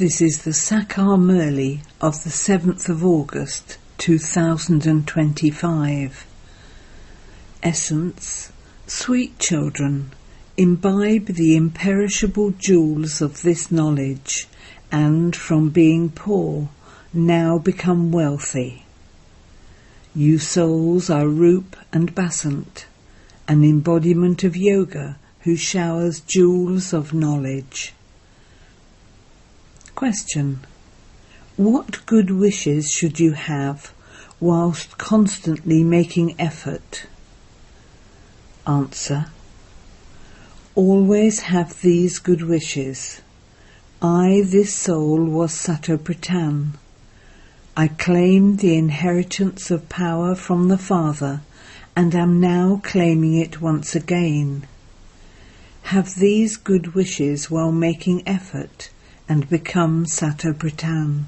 This is the Sakar Murli of the 7th of August 2025. Essence: sweet children, imbibe the imperishable jewels of this knowledge, and from being poor, now become wealthy. You souls are Roop and Basant, an embodiment of yoga who showers jewels of knowledge. Question: what good wishes should you have whilst constantly making effort? Answer: always have these good wishes. I, this soul, was Satopratan. I claimed the inheritance of power from the Father and am now claiming it once again. Have these good wishes while making effort and become Satopratan.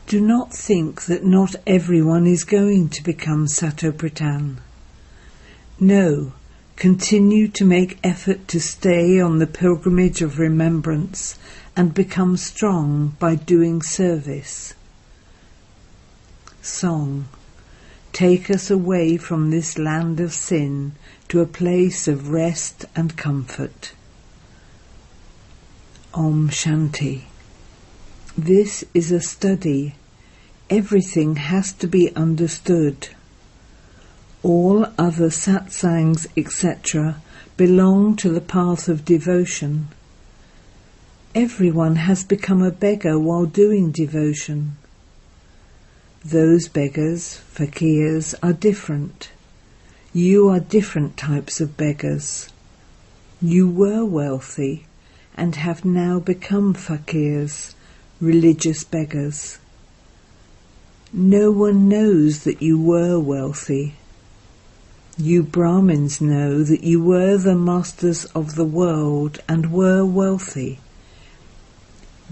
Do not think that not everyone is going to become Satopratan. No, continue to make effort to stay on the pilgrimage of remembrance and become strong by doing service. Song: take us away from this land of sin to a place of rest and comfort. Om Shanti. This is a study. Everything has to be understood. All other satsangs, etc., belong to the path of devotion. Everyone has become a beggar while doing devotion. Those beggars, fakirs, are different. You are different types of beggars. You were wealthy and have now become fakirs, religious beggars. No one knows that you were wealthy. You Brahmins know that you were the masters of the world and were wealthy.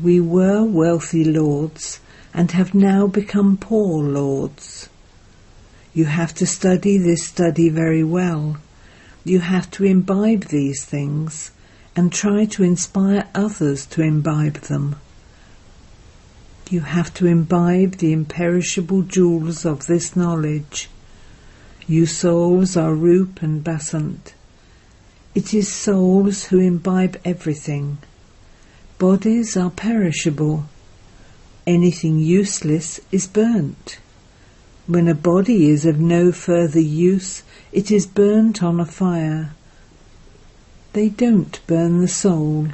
We were wealthy lords and have now become poor lords. You have to study this study very well. You have to imbibe these things and try to inspire others to imbibe them. You have to imbibe the imperishable jewels of this knowledge. You souls are Roop and Basant. It is souls who imbibe everything. Bodies are perishable. Anything useless is burnt. When a body is of no further use, it is burnt on a fire. They don't burn the soul.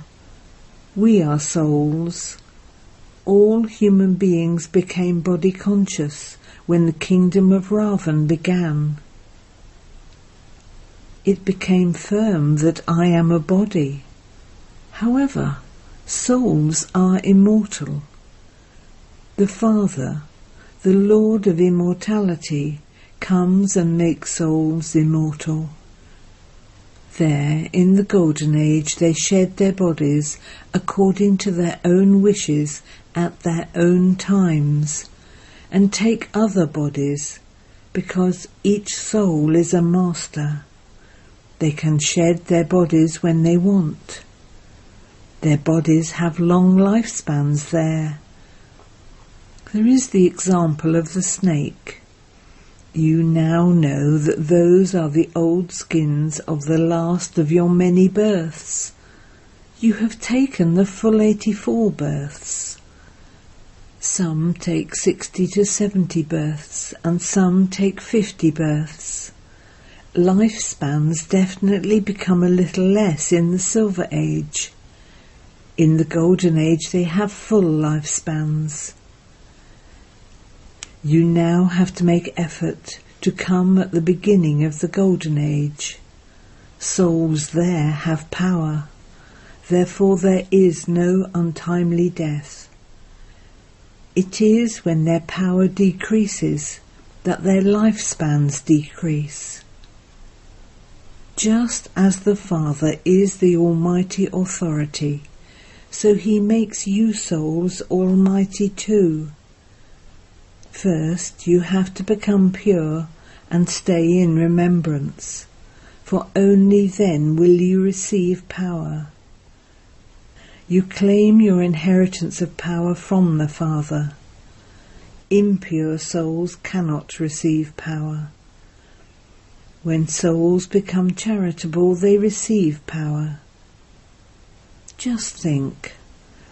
We are souls. All human beings became body conscious when the kingdom of Ravan began. It became firm that I am a body. However, souls are immortal. The Father, the Lord of immortality, comes and makes souls immortal. There, in the Golden Age, they shed their bodies according to their own wishes at their own times, and take other bodies, because each soul is a master. They can shed their bodies when they want. Their bodies have long lifespans there. There is the example of the snake. You now know that those are the old skins of the last of your many births. You have taken the full 84 births. Some take 60 to 70 births, and some take 50 births. Lifespans definitely become a little less in the Silver Age. In the Golden Age they have full lifespans. You now have to make effort to come at the beginning of the Golden Age. Souls there have power, therefore there is no untimely death. It is when their power decreases that their lifespans decrease. Just as the Father is the Almighty Authority, so He makes you souls almighty too. First, you have to become pure and stay in remembrance, for only then will you receive power. You claim your inheritance of power from the Father. Impure souls cannot receive power. When souls become charitable, they receive power. Just think,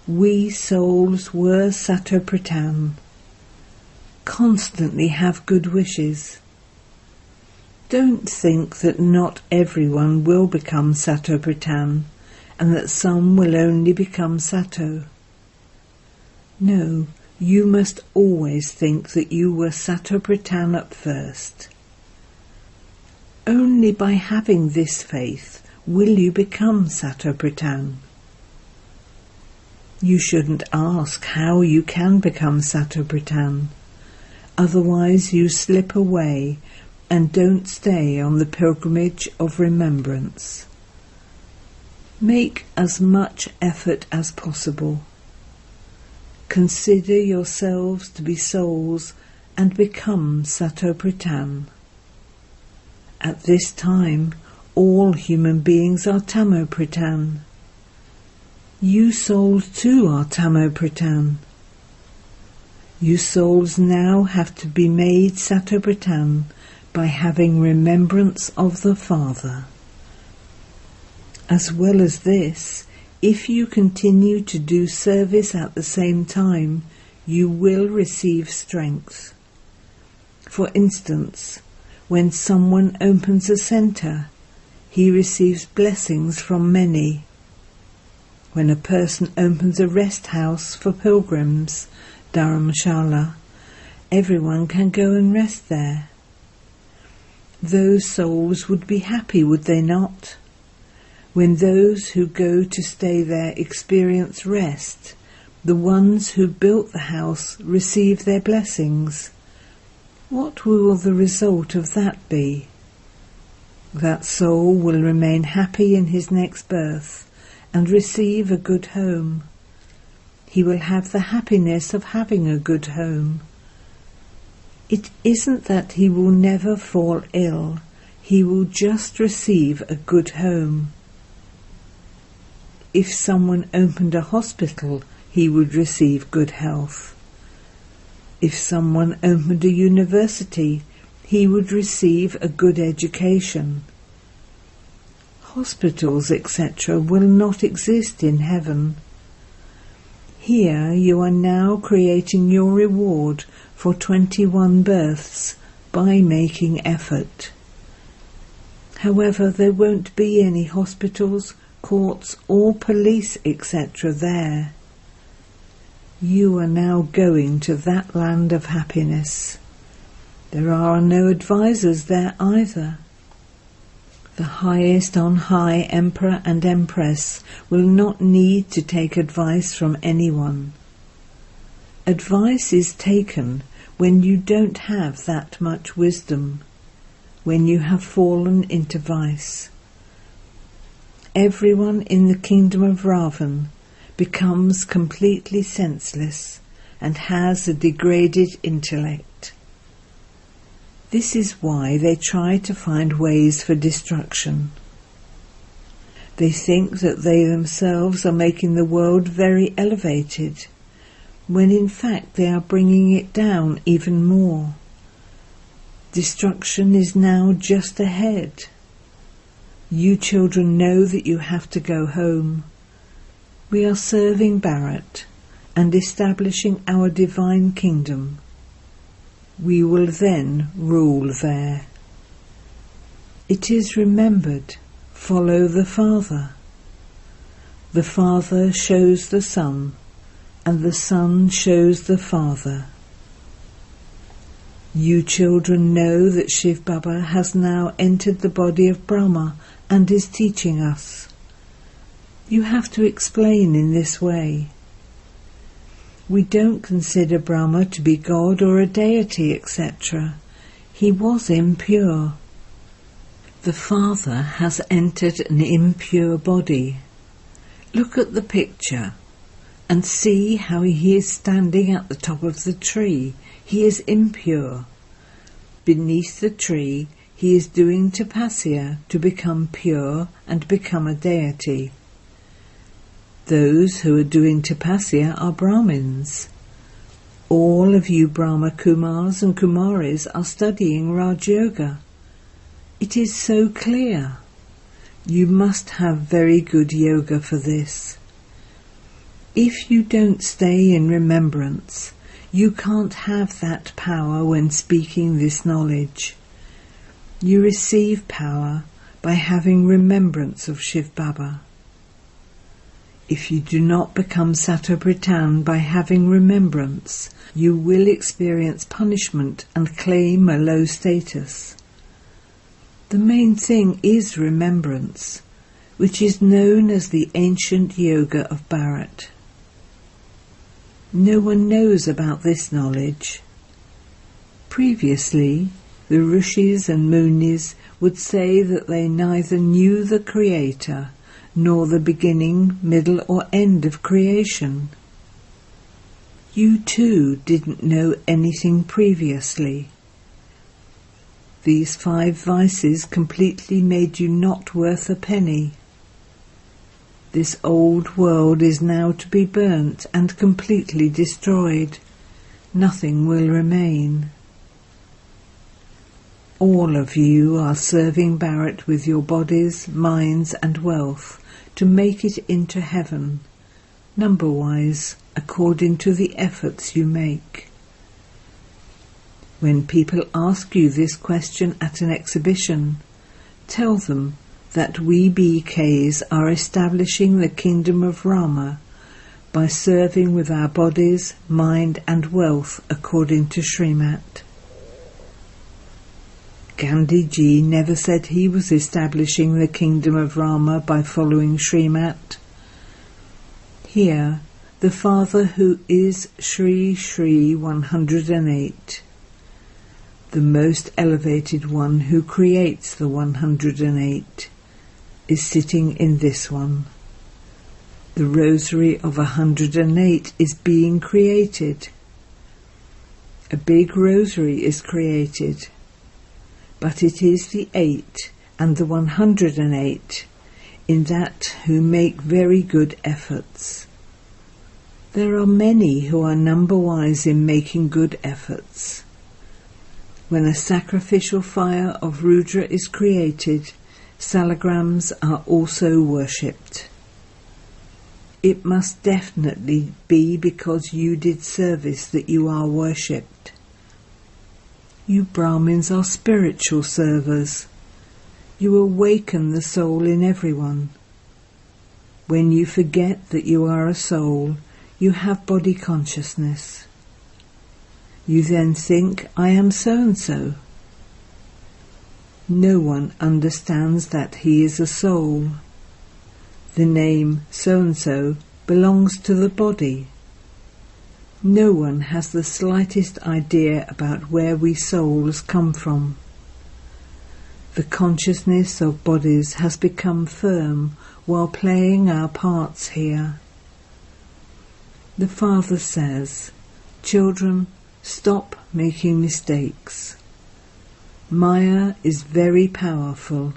we souls were Satopratan, constantly have good wishes. Don't think that not everyone will become Satopratan and that some will only become Sato. No, you must always think that you were Satopratan at first. Only by having this faith will you become Satopratan. You shouldn't ask how you can become Satopratan, otherwise you slip away and don't stay on the pilgrimage of remembrance. Make as much effort as possible. Consider yourselves to be souls and become Satopratan. At this time, all human beings are Tamopratan. You souls too are Tamopratan. You souls now have to be made Satopratan by having remembrance of the Father. As well as this, if you continue to do service at the same time, you will receive strength. For instance, when someone opens a centre, he receives blessings from many. When a person opens a rest house for pilgrims, dharamshala, everyone can go and rest there. Those souls would be happy, would they not? When those who go to stay there experience rest, the ones who built the house receive their blessings. What will the result of that be? That soul will remain happy in his next birth and receive a good home. He will have the happiness of having a good home. It isn't that he will never fall ill, he will just receive a good home. If someone opened a hospital, he would receive good health. If someone opened a university, he would receive a good education. Hospitals, etc., will not exist in heaven. Here you are now creating your reward for 21 births by making effort. However, there won't be any hospitals, courts or police, etc. there. You are now going to that land of happiness. There are no advisors there either. The highest on high emperor and empress will not need to take advice from anyone. Advice is taken when you don't have that much wisdom, when you have fallen into vice. Everyone in the kingdom of Ravan becomes completely senseless and has a degraded intellect. This is why they try to find ways for destruction. They think that they themselves are making the world very elevated, when in fact they are bringing it down even more. Destruction is now just ahead. You children know that you have to go home. We are serving Bharat and establishing our divine kingdom. We will then rule there. It is remembered, follow the Father. The Father shows the Son, and the Son shows the Father. You children know that Shiv Baba has now entered the body of Brahma and is teaching us. You have to explain in this way. We don't consider Brahma to be God or a deity, etc. He was impure. The Father has entered an impure body. Look at the picture and see how he is standing at the top of the tree. He is impure. Beneath the tree, he is doing tapasya to become pure and become a deity. Those who are doing tapasya are Brahmins. All of you brahmakumaris and kumaris are studying Raj Yoga. It is so clear. You must have very good yoga for this. If you don't stay in remembrance, you can't have that power when speaking this knowledge. You receive power by having remembrance of Shiv Baba. If you do not become Satobritan by having remembrance, you will experience punishment and claim a low status. The main thing is remembrance, which is known as the ancient yoga of Bharat. No one knows about this knowledge. Previously, the rishis and munis would say that they neither knew the Creator nor the beginning, middle or end of creation. You too didn't know anything previously. These 5 vices completely made you not worth a penny. This old world is now to be burnt and completely destroyed. Nothing will remain. All of you are serving Bharat with your bodies, minds and wealth to make it into heaven, number-wise, according to the efforts you make. When people ask you this question at an exhibition, tell them that we BKs are establishing the kingdom of Rama by serving with our bodies, mind and wealth according to Srimat. Gandhiji never said he was establishing the kingdom of Rama by following Srimat. Here, the Father who is Shri Shri 108, the most elevated one who creates the 108, is sitting in this one. The rosary of 108 is being created. A big rosary is created, but it is the 8 and the 108 in that who make very good efforts. There are many who are number-wise in making good efforts. When a sacrificial fire of Rudra is created, salagrams are also worshipped. It must definitely be because you did service that you are worshipped. You Brahmins are spiritual servers. You awaken the soul in everyone. When you forget that you are a soul, you have body consciousness. You then think, I am so-and-so. No one understands that he is a soul. The name so-and-so belongs to the body. No one has the slightest idea about where we souls come from. The consciousness of bodies has become firm while playing our parts here. The Father says, children, stop making mistakes. Maya is very powerful.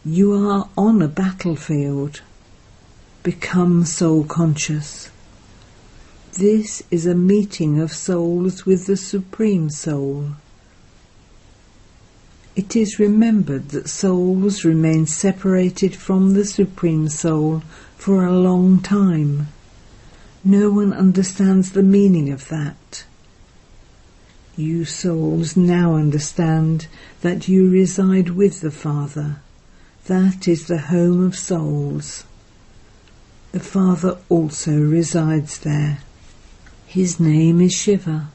You are on a battlefield. Become soul conscious. This is a meeting of souls with the Supreme Soul. It is remembered that souls remain separated from the Supreme Soul for a long time. No one understands the meaning of that. You souls now understand that you reside with the Father. That is the home of souls. The Father also resides there. His name is Shiva.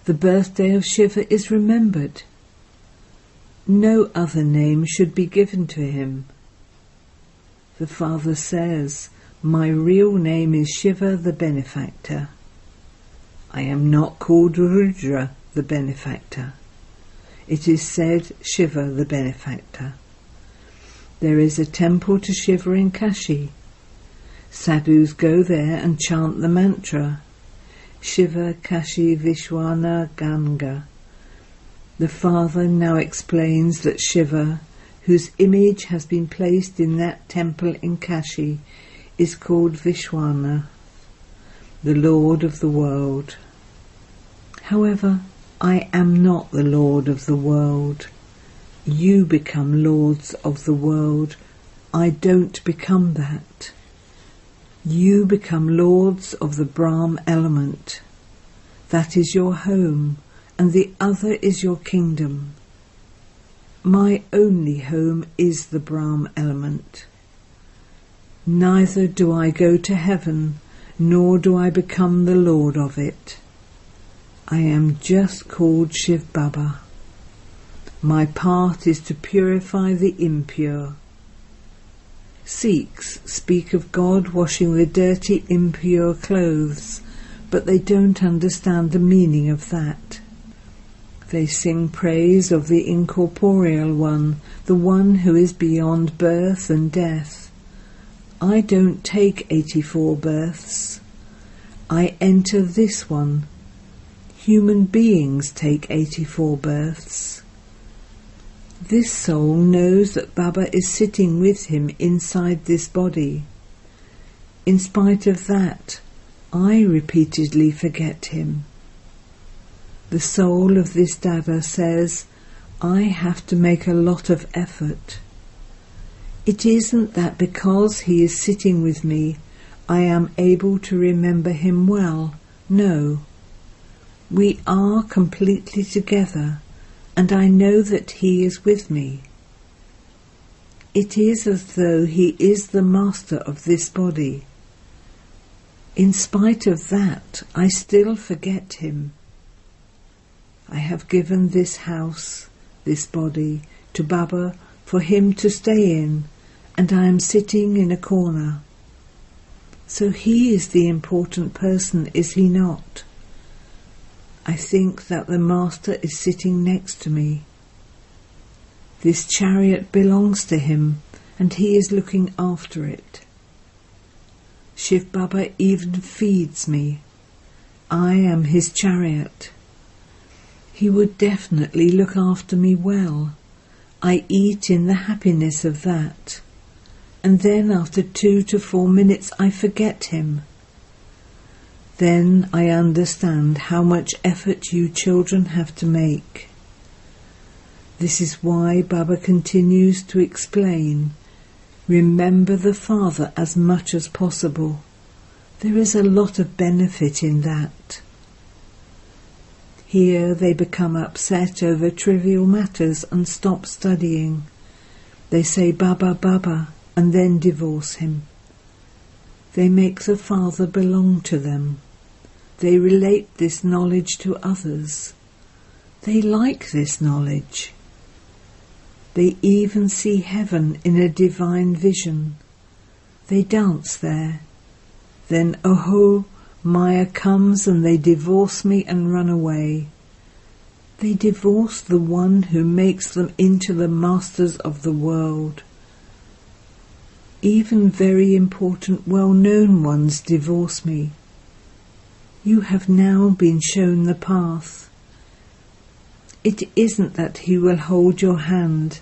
The birthday of Shiva is remembered. No other name should be given to him. The Father says, my real name is Shiva the Benefactor. I am not called Rudra the Benefactor. It is said Shiva the Benefactor. There is a temple to Shiva in Kashi. Sadhus go there and chant the mantra, Shiva Kashi Vishwana Ganga. The Father now explains that Shiva, whose image has been placed in that temple in Kashi, is called Vishwana, the Lord of the world. However, I am not the Lord of the world. You become lords of the world. I don't become that. You become lords of the Brahm element. That is your home, and the other is your kingdom. My only home is the Brahm element. Neither do I go to heaven, nor do I become the lord of it. I am just called Shiv Baba. My part is to purify the impure. Sikhs speak of God washing the dirty, impure clothes, but they don't understand the meaning of that. They sing praise of the incorporeal one, the one who is beyond birth and death. I don't take 84 births. I enter this one. Human beings take 84 births. This soul knows that Baba is sitting with him inside this body. In spite of that, I repeatedly forget him. The soul of this Dada says, I have to make a lot of effort. It isn't that because he is sitting with me, I am able to remember him well. No. We are completely together, and I know that he is with me. It is as though he is the master of this body. In spite of that, I still forget him. I have given this house, this body, to Baba for him to stay in, and I am sitting in a corner. So he is the important person, is he not? I think that the Master is sitting next to me. This chariot belongs to him, and he is looking after it. Shiv Baba even feeds me. I am his chariot. He would definitely look after me well. I eat in the happiness of that. And then after 2 to 4 minutes I forget him. Then I understand how much effort you children have to make. This is why Baba continues to explain, remember the Father as much as possible. There is a lot of benefit in that. Here they become upset over trivial matters and stop studying. They say Baba, Baba, and then divorce him. They make the Father belong to them. They relate this knowledge to others. They like this knowledge. They even see heaven in a divine vision. They dance there. Then, oh, Maya comes and they divorce me and run away. They divorce the one who makes them into the masters of the world. Even very important, well-known ones divorce me. You have now been shown the path. It isn't that he will hold your hand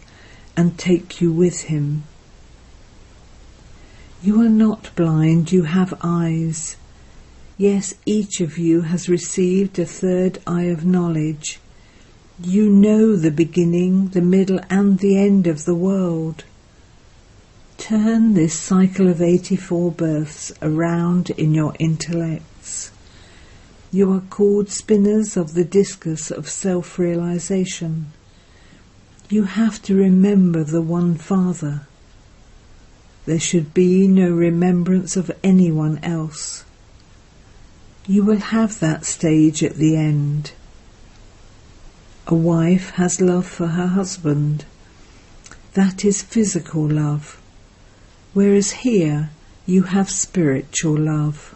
and take you with him. You are not blind, you have eyes. Yes, each of you has received a third eye of knowledge. You know the beginning, the middle and the end of the world. Turn this cycle of 84 births around in your intellects. You are called spinners of the discus of self-realization. You have to remember the one Father. There should be no remembrance of anyone else. You will have that stage at the end. A wife has love for her husband. That is physical love. Whereas here you have spiritual love.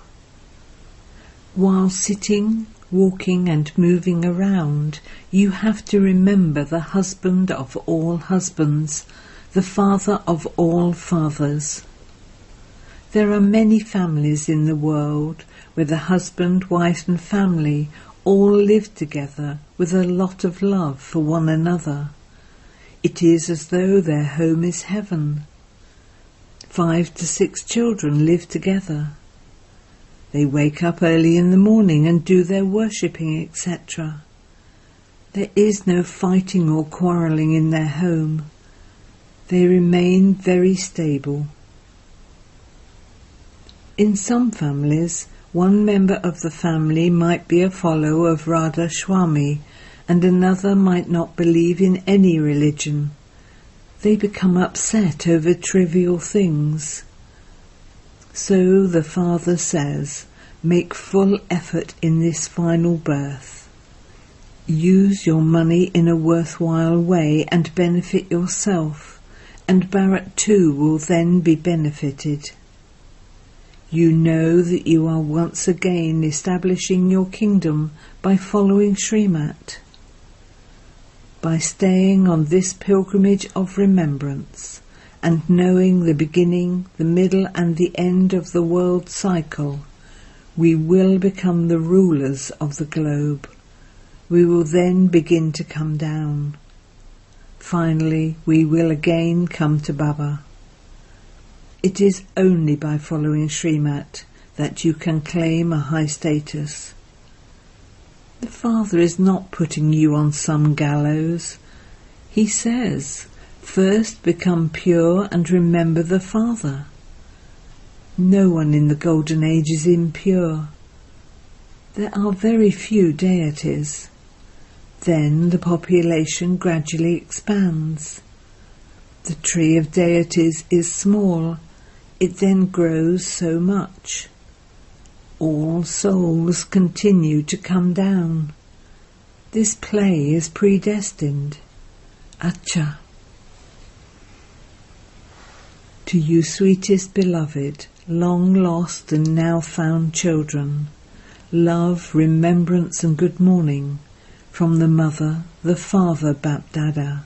While sitting, walking and moving around, you have to remember the husband of all husbands, the father of all fathers. There are many families in the world where the husband, wife and family all live together with a lot of love for one another. It is as though their home is heaven. 5 to 6 children live together. They wake up early in the morning and do their worshipping, etc. There is no fighting or quarrelling in their home. They remain very stable. In some families, one member of the family might be a follower of Radha Swami and another might not believe in any religion. They become upset over trivial things. So the Father says, make full effort in this final birth. Use your money in a worthwhile way and benefit yourself, and Bharat too will then be benefited. You know that you are once again establishing your kingdom by following Srimat. By staying on this pilgrimage of remembrance and knowing the beginning, the middle and the end of the world cycle, we will become the rulers of the globe. We will then begin to come down. Finally, we will again come to Baba. It is only by following Srimat that you can claim a high status. The Father is not putting you on some gallows. He says, first become pure and remember the Father. No one in the Golden Age is impure. There are very few deities. Then the population gradually expands. The tree of deities is small. It then grows so much. All souls continue to come down. This play is predestined. Acha. To you, sweetest beloved, long lost and now found children, love, remembrance and good morning from the Mother, the Father, Bap Dada.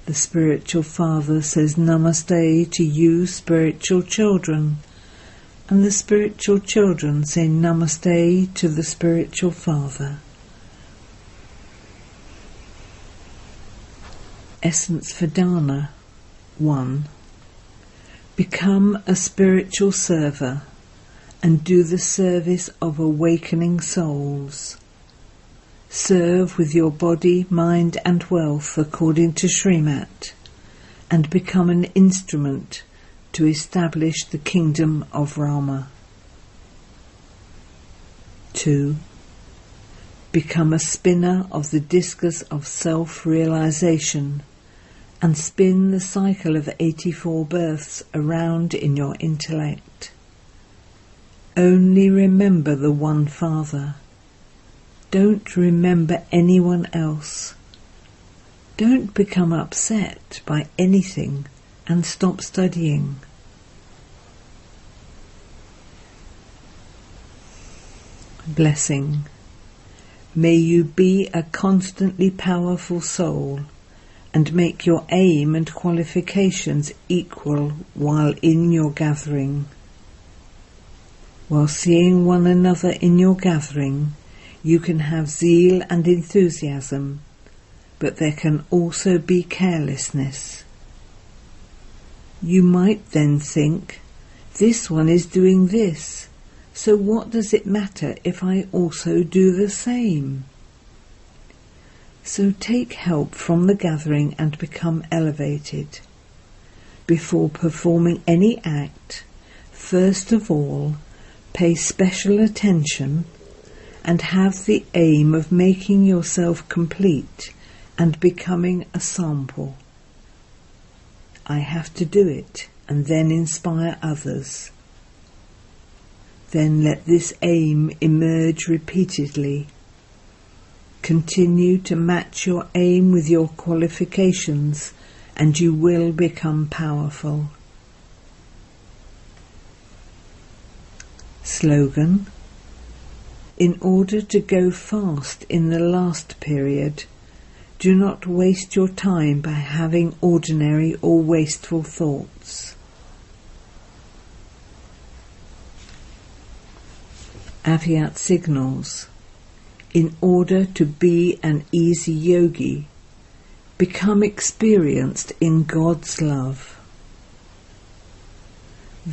The spiritual Father says Namaste to you, spiritual children, and the spiritual children say Namaste to the spiritual Father. Essence for Dana 1. Become a spiritual server and do the service of awakening souls. Serve with your body, mind and wealth according to Srimat, and become an instrument to establish the kingdom of Rama. 2. Become a spinner of the discus of self-realization and spin the cycle of 84 births around in your intellect. Only remember the one Father. Don't remember anyone else. Don't become upset by anything and stop studying. Blessing. May you be a constantly powerful soul and make your aim and qualifications equal while in your gathering. While seeing one another in your gathering, you can have zeal and enthusiasm, but there can also be carelessness. You might then think, this one is doing this, so what does it matter if I also do the same? So take help from the gathering and become elevated. Before performing any act, first of all, pay special attention and have the aim of making yourself complete and becoming a sample. I have to do it and then inspire others. Then let this aim emerge repeatedly. Continue to match your aim with your qualifications and you will become powerful. Slogan. In order to go fast in the last period, do not waste your time by having ordinary or wasteful thoughts. Avyat signals. In order to be an easy yogi, become experienced in God's love.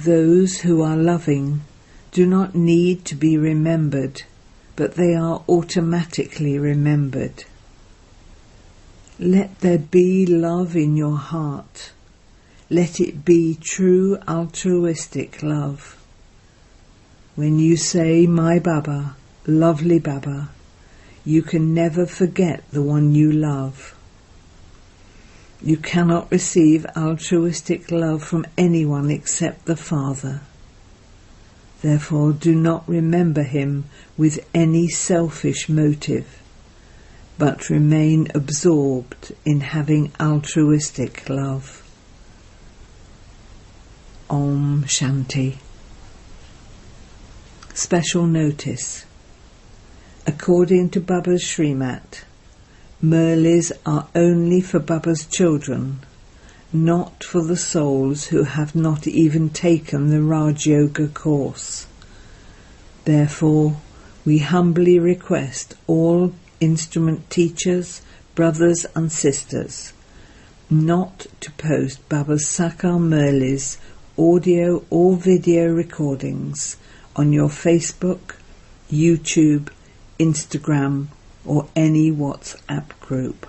Those who are loving do not need to be remembered, but they are automatically remembered. Let there be love in your heart. Let it be true altruistic love. When you say, "My Baba, lovely Baba," you can never forget the one you love. You cannot receive altruistic love from anyone except the Father. Therefore, do not remember him with any selfish motive, but remain absorbed in having altruistic love. Om Shanti. Special notice. According to Baba's Srimat, Murlis are only for Baba's children, not for the souls who have not even taken the Raj Yoga course. Therefore, we humbly request all instrument teachers, brothers and sisters, not to post Baba's Sakar Murlis audio or video recordings on your Facebook, YouTube, Instagram or any WhatsApp group.